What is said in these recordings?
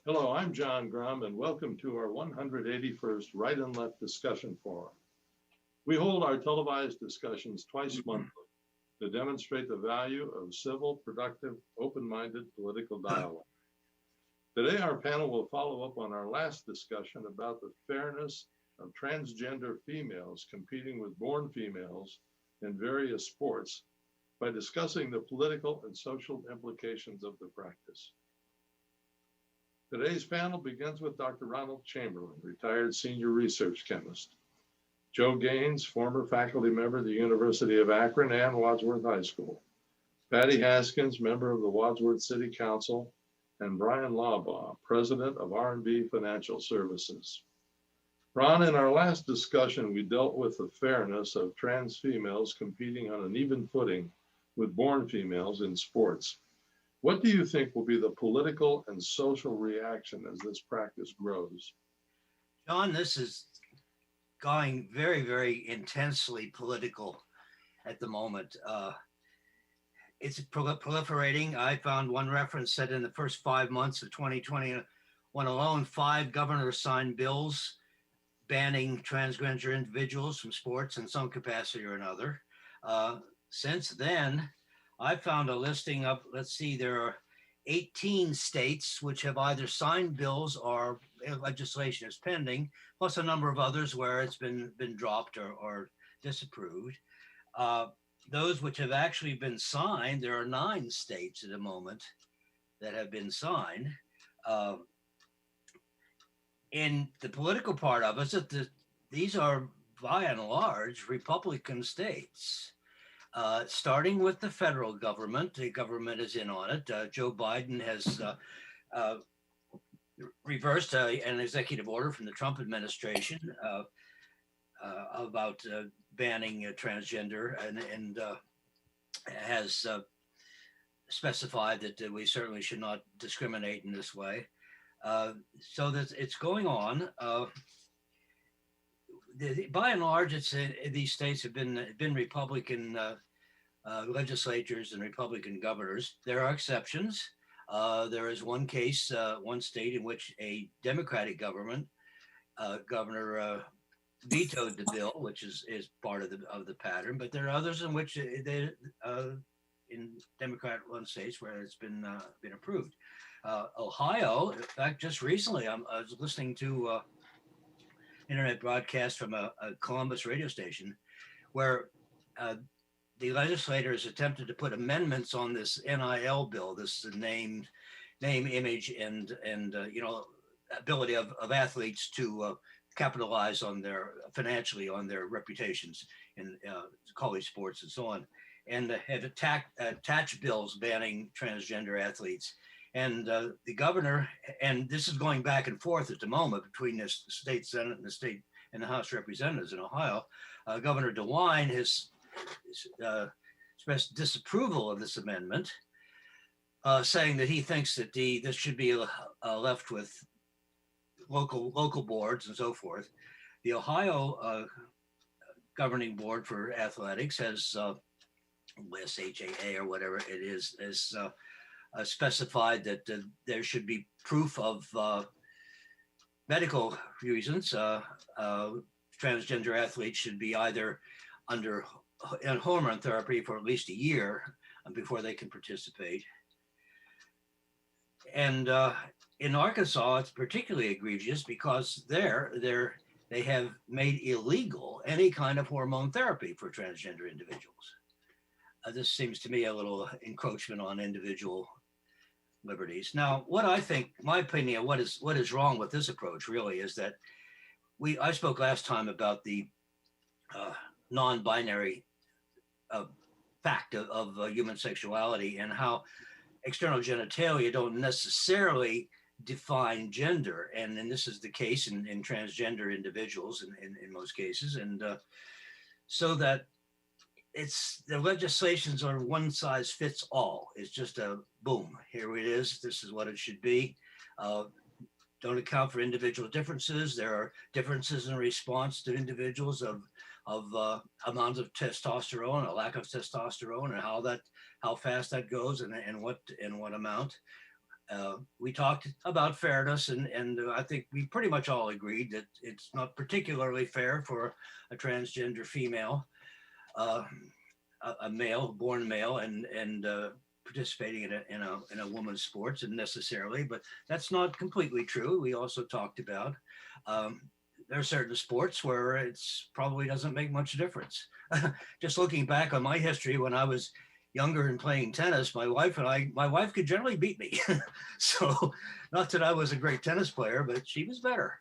Hello, I'm John Grom, and welcome to our 181st Right and Left Discussion Forum. We hold our televised discussions twice monthly to demonstrate the value of civil, productive, open-minded political dialogue. Today, our panel will follow up on our last discussion about the fairness of transgender females competing with born females in various sports by discussing the political and social implications of the practice. Today's panel begins with Dr. Ronald Chamberlin, retired senior research chemist. Joe Gaines, former faculty member of the University of Akron and Wadsworth High School. Patty Haskins, member of the Wadsworth City Council, and Bryan Laubaugh, president of R&B Financial Services. Ron, in our last discussion, we dealt with the fairness of trans females competing on an even footing with born females in sports. What do you think will be the political and social reaction as this practice grows? John, this is going very, very intensely political at the moment. It's proliferating. I found one reference said in the first 5 months of 2021 alone, 5 governors signed bills banning transgender individuals from sports in some capacity or another. Since then, I found a listing of, there are 18 states which have either signed bills or legislation is pending, plus a number of others where it's been dropped or disapproved. Those which have actually been signed, there are 9 states at the moment that have been signed. In the political part of it, these are by and large Republican states. Starting with the federal government, the government is in on it. Joe Biden has reversed an executive order from the Trump administration about banning transgender and has specified that we certainly should not discriminate in this way. So that it's going on. By and large, these states have been Republican legislatures and Republican governors. There are exceptions. There is one case, one state in which a Democratic governor vetoed the bill, which is part of the pattern. But there are others in which in Democrat-run states where it's been approved. Ohio, in fact, just recently, I was listening to internet broadcast from a Columbus radio station where the legislators attempted to put amendments on this NIL bill, this name, image, and ability of athletes to capitalize on financially on their reputations in college sports and so on, and have attached bills banning transgender athletes. And the governor, and this is going back and forth at the moment between the state Senate and the House of Representatives in Ohio. Governor DeWine has expressed disapproval of this amendment, saying that he thinks that this should be left with local boards and so forth. The Ohio governing board for athletics has SHAA or whatever it is specified that there should be proof of medical reasons. Transgender athletes should be either under hormone therapy for at least a year before they can participate. And in Arkansas, it's particularly egregious because they have made illegal any kind of hormone therapy for transgender individuals. This seems to me a little encroachment on individual liberties. Now, what I think, my opinion, what is wrong with this approach really is that I spoke last time about the non-binary fact of human sexuality and how external genitalia don't necessarily define gender. And this is the case in transgender individuals in most cases. And so that the legislations are one size fits all. It's just a boom, here it is. This is what it should be. Don't account for individual differences. There are differences in response to individuals of amount of testosterone, a lack of testosterone, and how fast that goes, and what amount. We talked about fairness, and I think we pretty much all agreed that it's not particularly fair for a transgender female, uh, a male, born male, and participating in a woman's sports, and necessarily, but that's not completely true. We also talked about um, there are certain sports where it's probably doesn't make much difference. Just looking back on my history when I was younger and playing tennis, my wife could generally beat me. So not that I was a great tennis player, but she was better.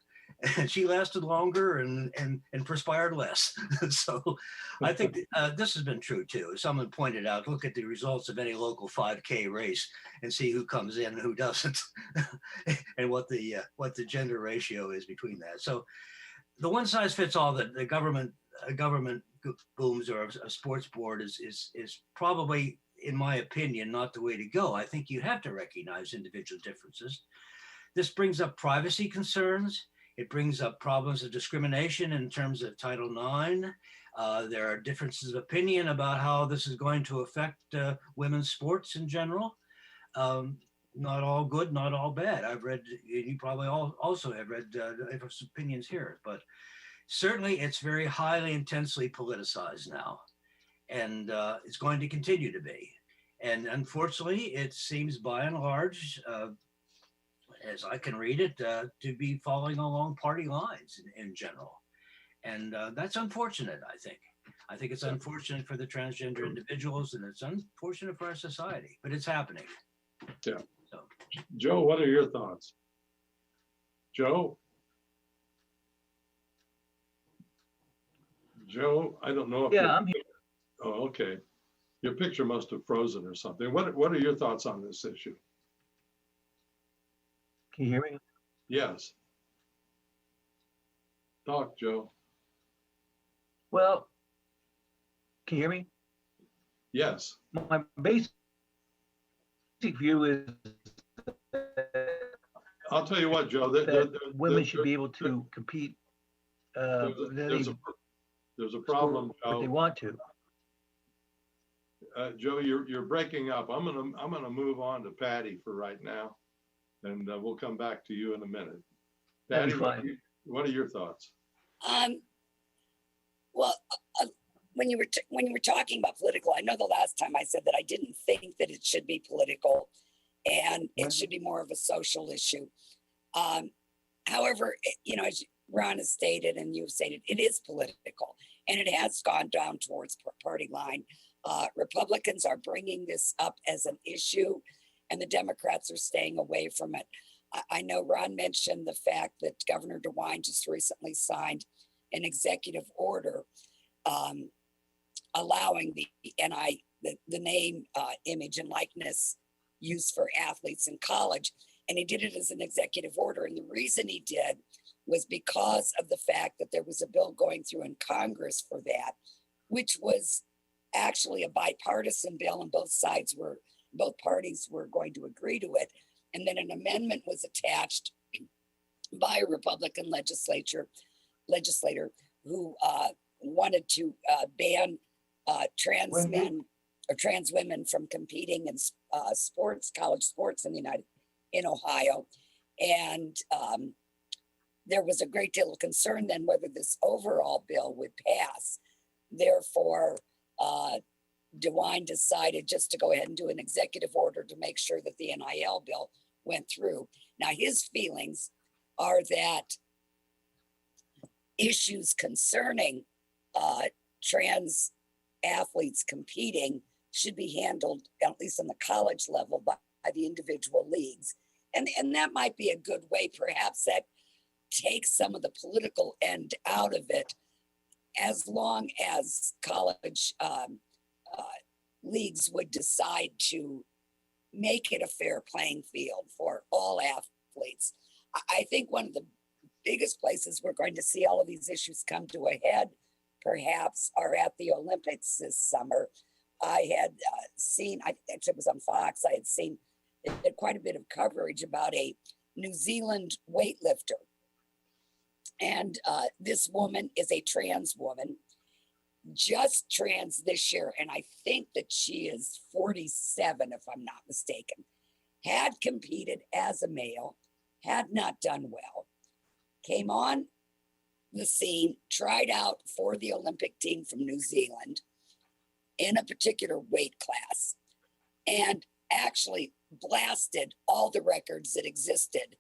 And she lasted longer and perspired less. So I think this has been true too. Someone pointed out, look at the results of any local 5K race and see who comes in and who doesn't, and what the gender ratio is between that. So the one size fits all that the government booms or a sports board is probably, in my opinion, not the way to go. I think you have to recognize individual differences. This brings up privacy concerns. It brings up problems of discrimination in terms of Title IX. There are differences of opinion about how this is going to affect women's sports in general. Not all good, not all bad. I've read, you probably also have read different opinions here, but certainly it's very highly intensely politicized now, and it's going to continue to be. And unfortunately, it seems by and large, as I can read it, to be falling along party lines in general. And that's unfortunate, I think. I think it's unfortunate for the transgender individuals, and it's unfortunate for our society, but it's happening. Yeah. So, Joe, what are your thoughts? Joe? Joe, I don't know if Yeah, I'm here. Oh, okay. Your picture must have frozen or something. What are your thoughts on this issue? Can you hear me? Yes. Talk, Joe. Well, can you hear me? Yes. My basic view is I'll tell you what, Joe. women should be able to compete There's a problem, if they Joe. want to. Joe, you're breaking up. I'm gonna move on to Patty for right now, and we'll come back to you in a minute. That'd Patty, be fine. what are your thoughts? Well, when you were talking about political, I know the last time I said that I didn't think that it should be political, and it should be more of a social issue. However, as Ron has stated and you've stated, it is political, and it has gone down towards party line. Republicans are bringing this up as an issue, and the Democrats are staying away from it. I know Ron mentioned the fact that Governor DeWine just recently signed an executive order allowing the name, image, and likeness used for athletes in college. And he did it as an executive order. And the reason he did was because of the fact that there was a bill going through in Congress for that, which was actually a bipartisan bill, and both parties were going to agree to it. And then an amendment was attached by a Republican legislator who wanted to ban trans men or trans women from competing in college sports in Ohio. And there was a great deal of concern then whether this overall bill would pass. Therefore, DeWine decided just to go ahead and do an executive order to make sure that the NIL bill went through. Now, his feelings are that issues concerning trans athletes competing should be handled, at least on the college level, by the individual leagues. And that might be a good way, perhaps, that takes some of the political end out of it, as long as college leagues would decide to make it a fair playing field for all athletes. I think one of the biggest places we're going to see all of these issues come to a head, perhaps, are at the Olympics this summer. I had seen, I think it was on Fox, I had seen quite a bit of coverage about a New Zealand weightlifter. And this woman is a trans woman, just trans this year. And I think that she is 47, if I'm not mistaken. had competed as a male, had not done well, came on the scene, tried out for the Olympic team from New Zealand in a particular weight class, and actually blasted all the records that existed.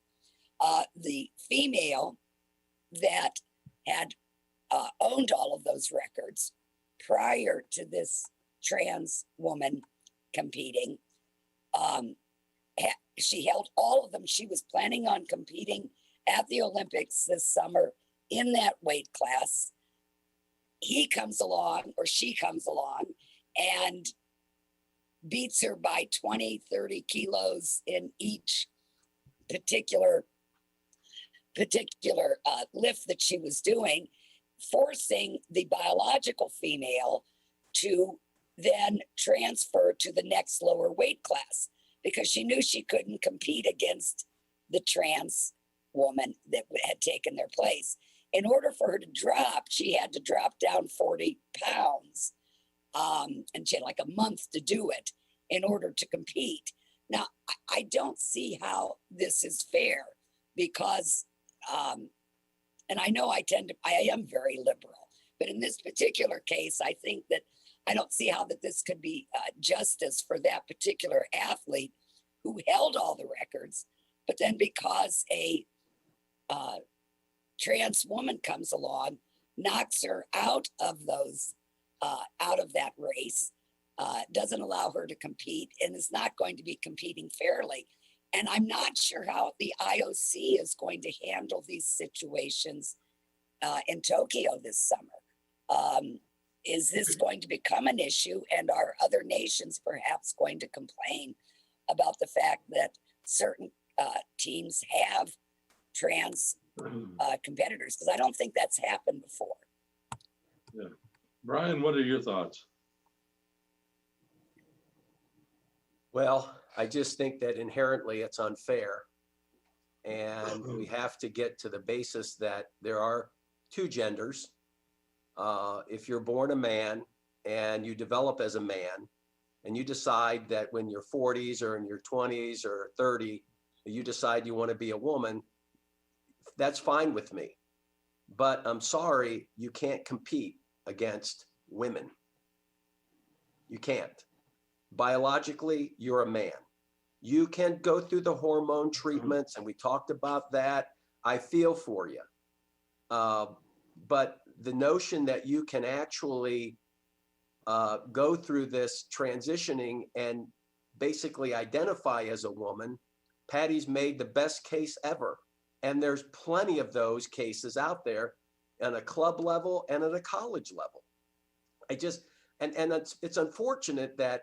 The female that had owned all of those records prior to this trans woman competing, she held all of them. She was planning on competing at the Olympics this summer in that weight class. He comes along, or she comes along, and beats her by 20, 30 kilos in each particular lift that she was doing, forcing the biological female to then transfer to the next lower weight class, because she knew she couldn't compete against the trans woman that had taken their place. In order for her to drop, she had to drop down 40 pounds. And she had like a month to do it in order to compete. Now, I don't see how this is fair, because, and I know I am very liberal, but in this particular case, I think that I don't see how that this could be justice for that particular athlete who held all the records, but then because a trans woman comes along, knocks her out of that race, doesn't allow her to compete, and is not going to be competing fairly. And I'm not sure how the IOC is going to handle these situations in Tokyo this summer. Is this going to become an issue, and are other nations perhaps going to complain about the fact that certain teams have trans competitors? Because I don't think that's happened before. Yeah. Bryan, what are your thoughts? Well, I just think that inherently it's unfair. And we have to get to the basis that there are two genders. If you're born a man and you develop as a man, and you decide that when you're 40s or in your 20s or 30, you decide you want to be a woman, that's fine with me. But I'm sorry, you can't compete against women. You can't. Biologically, you're a man. You can go through the hormone treatments, and we talked about that. I feel for you. But the notion that you can actually go through this transitioning and basically identify as a woman, Patty's made the best case ever. And there's plenty of those cases out there on a club level and at a college level. It's unfortunate that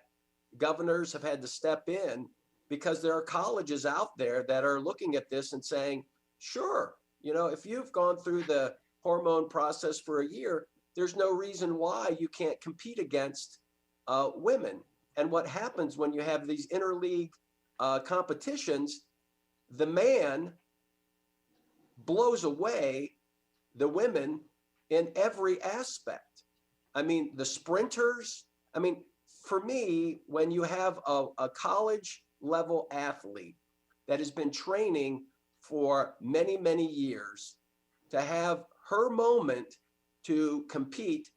governors have had to step in, because there are colleges out there that are looking at this and saying, sure, if you've gone through the hormone process for a year, there's no reason why you can't compete against women. And what happens when you have these interleague competitions, the man blows away the women in every aspect. I mean, the sprinters, for me, when you have a college level athlete that has been training for many, many years, to have her moment to compete,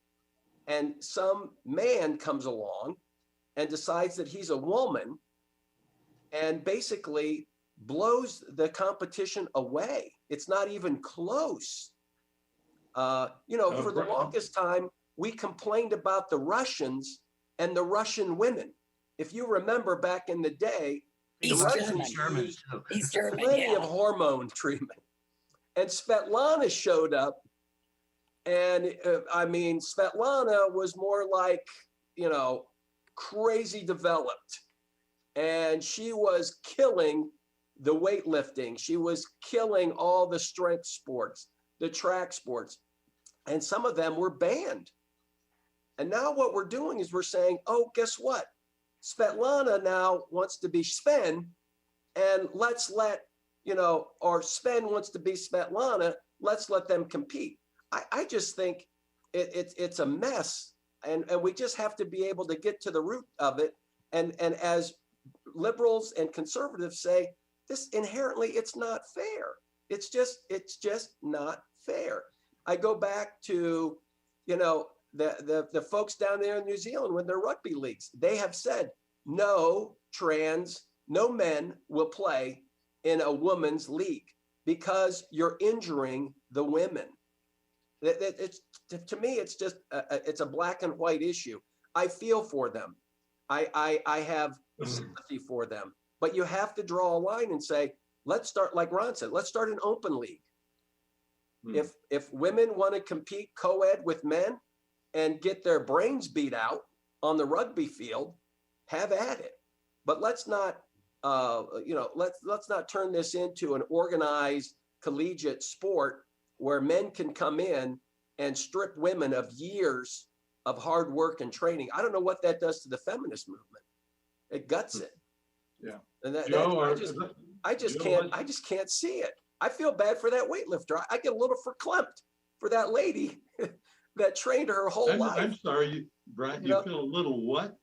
and some man comes along and decides that he's a woman and basically blows the competition away. It's not even close. For the longest time, we complained about the Russians and the Russian women. If you remember back in the day, the Russians used plenty of hormone treatment. And Svetlana showed up, and Svetlana was more like, crazy developed. And she was killing the weightlifting. She was killing all the strength sports, the track sports, and some of them were banned. And now what we're doing is we're saying, oh, guess what? Svetlana now wants to be Sven, and let's let, or Sven wants to be Svetlana, let's let them compete. I just think it's a mess, and we just have to be able to get to the root of it. And as liberals and conservatives say this inherently, it's not fair. It's just not fair. I go back to, the folks down there in New Zealand with their rugby leagues. They have said no men will play in a women's league because you're injuring the women. It's, to me, it's just it's a black and white issue. I feel for them. I have sympathy for them, but you have to draw a line and say, let's start, like Ron said, let's start an open league. If women want to compete co-ed with men and get their brains beat out on the rugby field, have at it. But let's not, let's not turn this into an organized collegiate sport where men can come in and strip women of years of hard work and training. I don't know what that does to the feminist movement. It guts it. Yeah. And Joe, I just Joe, can't see it. I feel bad for that weightlifter. I get a little verklempt for that lady that trained her whole life. I'm sorry, Brian, you feel a little what?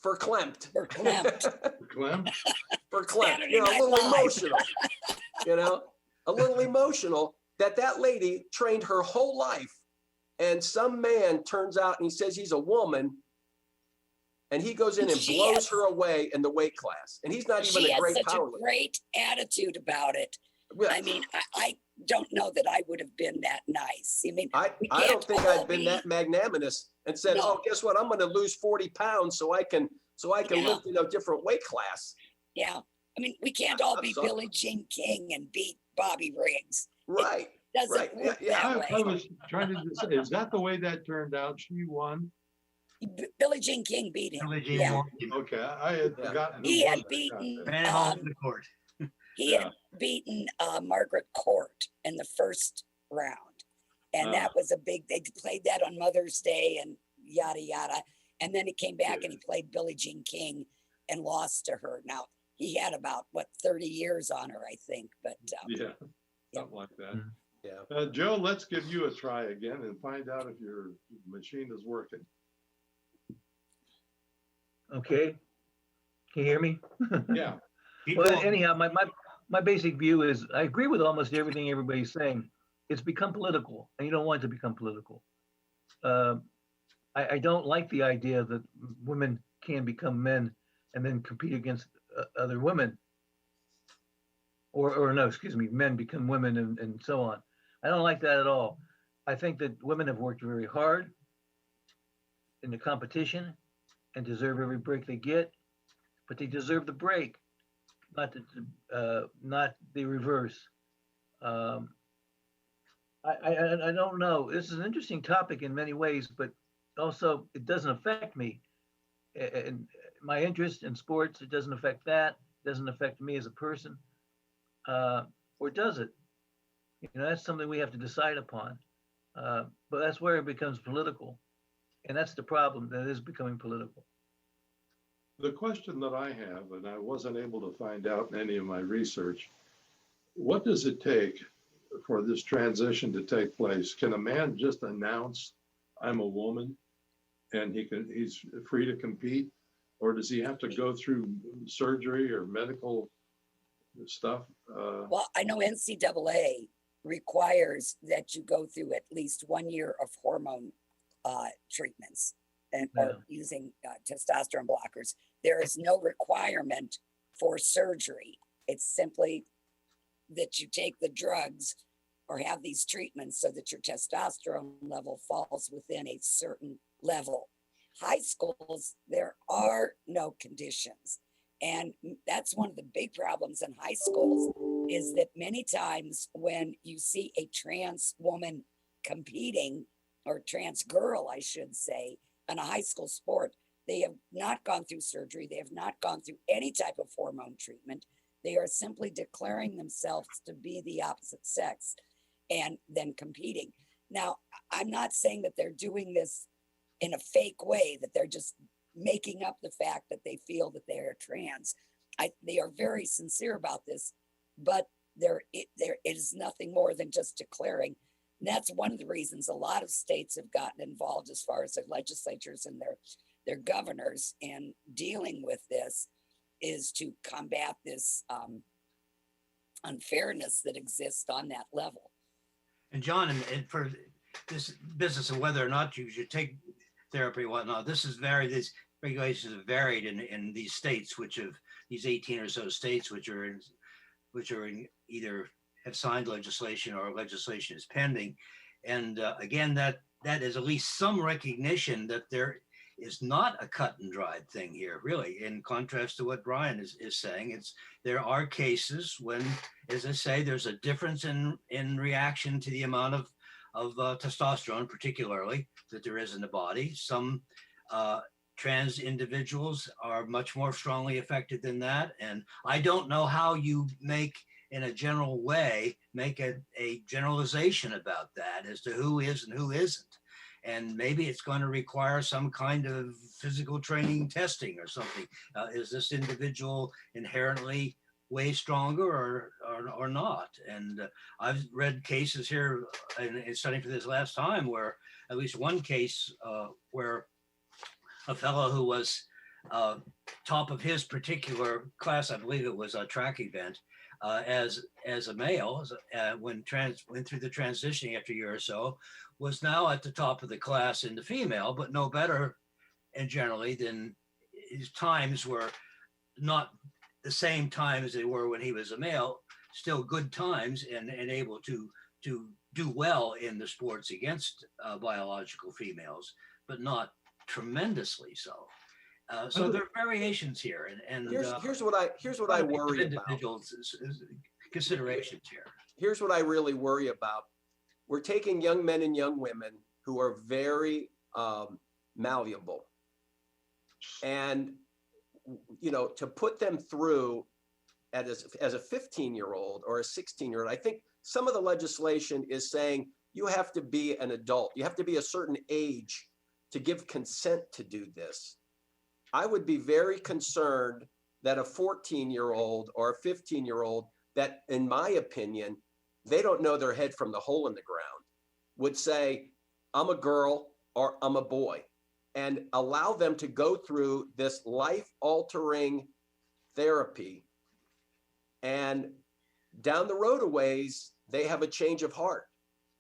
Verklempt. Verklempt. Clem? Verklempt. Saturday A Night little Live. emotional. A little emotional that lady trained her whole life, and some man turns out and he says he's a woman, and he goes in and She blows has- her away in the weight class, and he's not even She a has great such a powerlifter. great attitude about it. Yeah. I mean, I don't know that I would have been that nice. I mean, I we don't can't think all I've been be- that magnanimous and said, No. "Oh, guess what? I'm going to lose 40 pounds so I can Yeah. lift in a different weight class." yeah. I mean, we can't all I'm be sorry. Billie Jean King and beat Bobby Riggs. Right. Doesn't Right. work Yeah. that I way. was trying to say, is that the way that turned out? She won? Billie Jean King beat him. Billie Jean Yeah. won. Okay, I had Yeah. forgotten. who He won had that beaten- contest. Ran him home to the court. He Yeah. had beaten Margaret Court in the first round. And that was a big, they played that on Mother's Day and yada, yada. And then he came back and he played Billie Jean King and lost to her. Now, he had about, 30 years on her, I think. But Yeah, something like that. Yeah. Joe, let's give you a try again and find out if your machine is working. Okay. Can you hear me? Yeah, Keep Well, going. anyhow, my basic view is I agree with almost everything everybody's saying. It's become political, and you don't want it to become political. I don't like the idea that women can become men and then compete against other women. Or no, excuse me, men become women and so on. I don't like that at all. I think that women have worked very hard in the competition and deserve every break they get, but they deserve the break, not the reverse. I don't know. This is an interesting topic in many ways, but also it doesn't affect me. And my interest in sports, it doesn't affect that. It doesn't affect me as a person. Or does it? That's something we have to decide upon. But that's where it becomes political. And that's the problem, that it is becoming political. the question that I have, and I wasn't able to find out in any of my research, what does it take for this transition to take place? Can a man just announce, I'm a woman, and he's free to compete? Or does he have to go through surgery or medical stuff? well, I know NCAA requires that you go through at least 1 year of hormone treatments or using testosterone blockers. There is no requirement for surgery. It's simply that you take the drugs or have these treatments so that your testosterone level falls within a certain level. High schools, there are no conditions. And that's one of the big problems in high schools is that many times when you see a trans woman competing, or trans girl, I should say, in a high school sport, they have not gone through surgery. They have not gone through any type of hormone treatment. They are simply declaring themselves to be the opposite sex and then competing. Now, I'm not saying that they're doing this in a fake way, that they're just making up the fact that they feel that they are trans. They are very sincere about this, but it is nothing more than just declaring. And that's one of the reasons a lot of states have gotten involved as far as their legislatures and their governors in dealing with this, is to combat this unfairness that exists on that level. And John, and for this business of whether or not you should take therapy or whatnot, this is varied. These regulations have varied in these states, these 18 or so states, which are in either have signed legislation or legislation is pending. And again, that is at least some recognition that there is not a cut and dried thing here, really, in contrast to what Bryan is saying. There are cases when, as I say, there's a difference in reaction to the amount of testosterone, particularly, that there is in the body. Some trans individuals are much more strongly affected than that. And I don't know how you in a general way, make a generalization about that as to who is and who isn't. And maybe it's going to require some kind of physical training testing or something. Is this individual inherently way stronger or not? And I've read cases here in studying for this last time where at least one case where a fellow who was top of his particular class, I believe it was a track event, as a male, went through the transitioning after a year or so, was now at the top of the class in the female, but no better, and generally, than his times were not the same time as they were when he was a male, still good times and able to do well in the sports against biological females, but not tremendously so. So there are variations here, and here's what I worry about. Individuals considerations here. Here's what I really worry about. We're taking young men and young women who are very malleable, and to put them through as a 15-year-old or a 16-year-old. I think some of the legislation is saying you have to be an adult. You have to be a certain age to give consent to do this. I would be very concerned that a 14-year-old or a 15-year-old that, in my opinion, they don't know their head from the hole in the ground, would say, I'm a girl or I'm a boy, and allow them to go through this life-altering therapy. And down the road a ways, they have a change of heart.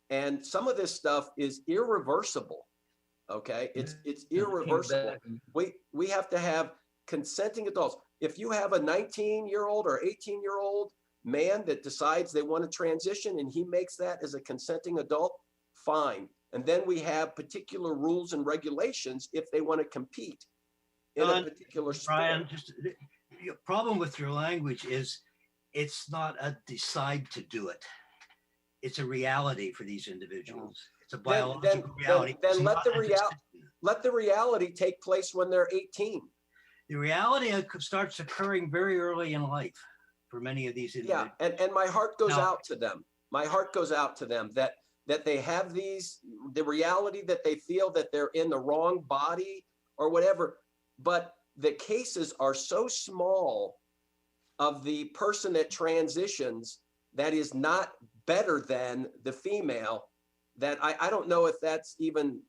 And some of this stuff is irreversible. Okay, it's irreversible. We have to have consenting adults. If you have a 19-year-old or 18-year-old man that decides they want to transition and he makes that as a consenting adult, fine. And then we have particular rules and regulations if they want to compete in a particular sport. Bryan, just the problem with your language is it's not a decide to do it. It's a reality for these individuals. It's a biological reality. Then let the reality take place when they're 18. The reality starts occurring very early in life for many of these individuals. Yeah, and my heart goes out to them. My heart goes out to them that they have the reality that they feel that they're in the wrong body or whatever. But the cases are so small of the person that transitions that is not better than the female, that I don't know if that's even,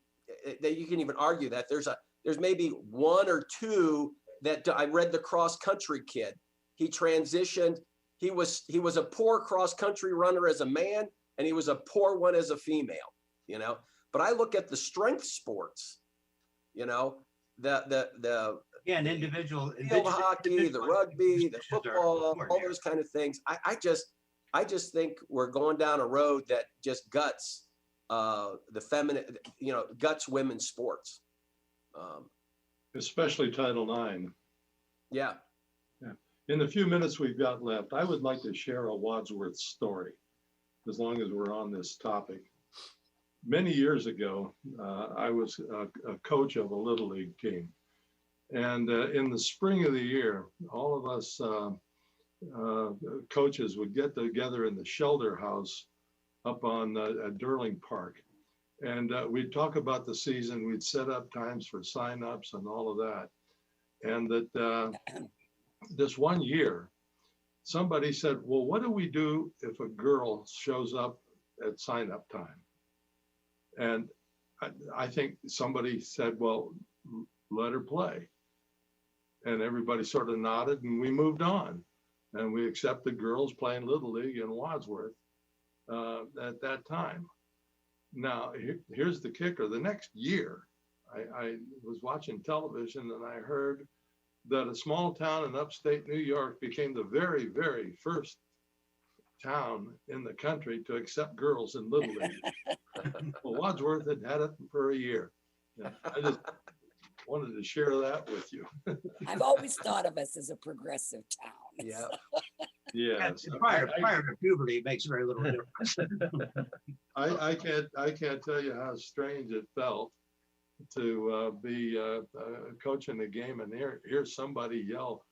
that you can even argue that. There's maybe one or two that I read the cross country kid. He transitioned. He was a poor cross country runner as a man, and he was a poor one as a female, But I look at the strength sports, the individual field hockey, the rugby, the football, all those kind of things. I just think we're going down a road that just guts the feminine, guts women's sports. Especially Title IX. Yeah. In the few minutes we've got left, I would like to share a Wadsworth story, as long as we're on this topic. Many years ago, I was a coach of a Little League team. And in the spring of the year, all of us coaches would get together in the shelter house up on Durling Park. And we'd talk about the season. We'd set up times for signups and all of that. And that this one year, somebody said, well, what do we do if a girl shows up at sign-up time? And I think somebody said, well, let her play. And everybody sort of nodded and we moved on. And we accepted girls playing Little League in Wadsworth at that time. Now, here's the kicker. The next year, I was watching television and I heard that a small town in upstate New York became the very, very first town in the country to accept girls in Little League. Well, Wadsworth had it for a year. Yeah, I just wanted to share that with you. I've always thought of us as a progressive town. Yeah. Yes. Prior to puberty, it makes very little difference. I can't tell you how strange it felt to be coaching a game and hear somebody yell,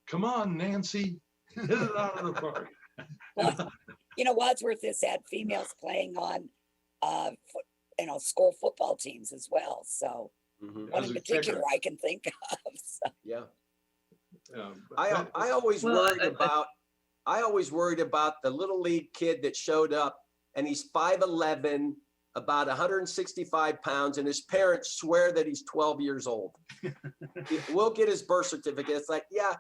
"Come on, Nancy, hit it out of the park." Well, Wadsworth has had females playing on, school football teams as well. So Mhm. one As in a particular kicker. I can think of. So. Yeah. But I always Well, worried about the Little League kid that showed up, and he's 5'11", about 165 pounds, and his parents swear that he's 12 years old. We'll get his birth certificate. It's like, yeah,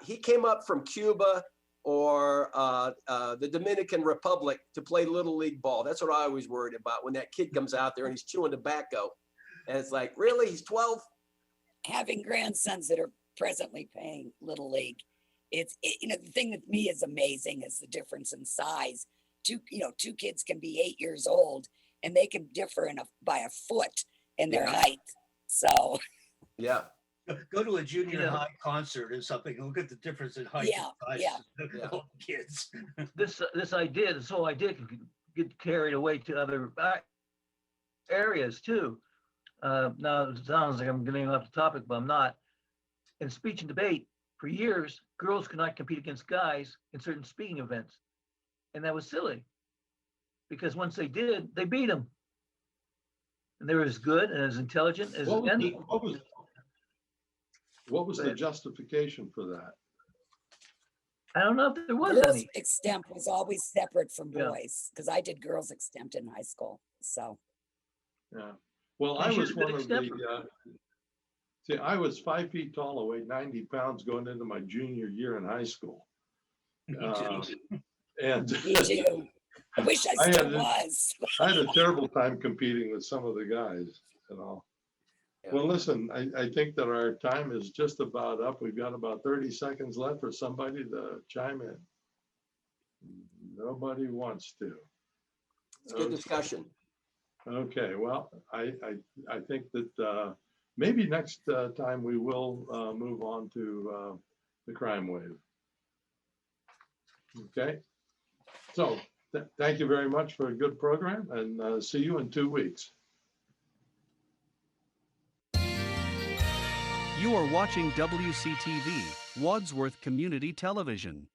he came up from Cuba or the Dominican Republic to play Little League ball. That's what I always worried about when that kid comes out there and he's chewing tobacco. And it's like, really? He's 12? Having grandsons that are presently playing Little League, the thing that me is amazing is the difference in size. Two kids can be 8 years old and they can differ by a foot in their height. So Yeah. Go to a junior Yeah. high concert or something. Look at the difference in height. Yeah, and yeah. size of the Yeah. little kids. this whole idea can get carried away to other areas too. Now it sounds like I'm getting off the topic, but I'm not. In speech and debate, for years, girls could not compete against guys in certain speaking events, and that was silly, because once they did, they beat them, and they were as good and as intelligent as any. What was the justification for that? I don't know if there was girls any. extemp was always separate from Yeah. boys because I did girls extemp in high school. So Yeah. Well, You I should was have been one of extemporary. see, I was 5 feet tall. I weighed 90 pounds going into my junior year in high school. And me too. I wish I I still had- was. I had a terrible time competing with some of the guys, Yeah. Well, listen, I think that our time is just about up. We've got about 30 seconds left for somebody to chime in. Nobody wants to. It's a good discussion. Okay, well, I think that maybe next time we will move on to the crime wave. Okay, so thank you very much for a good program, and see you in 2 weeks. You are watching WCTV, Wadsworth Community Television.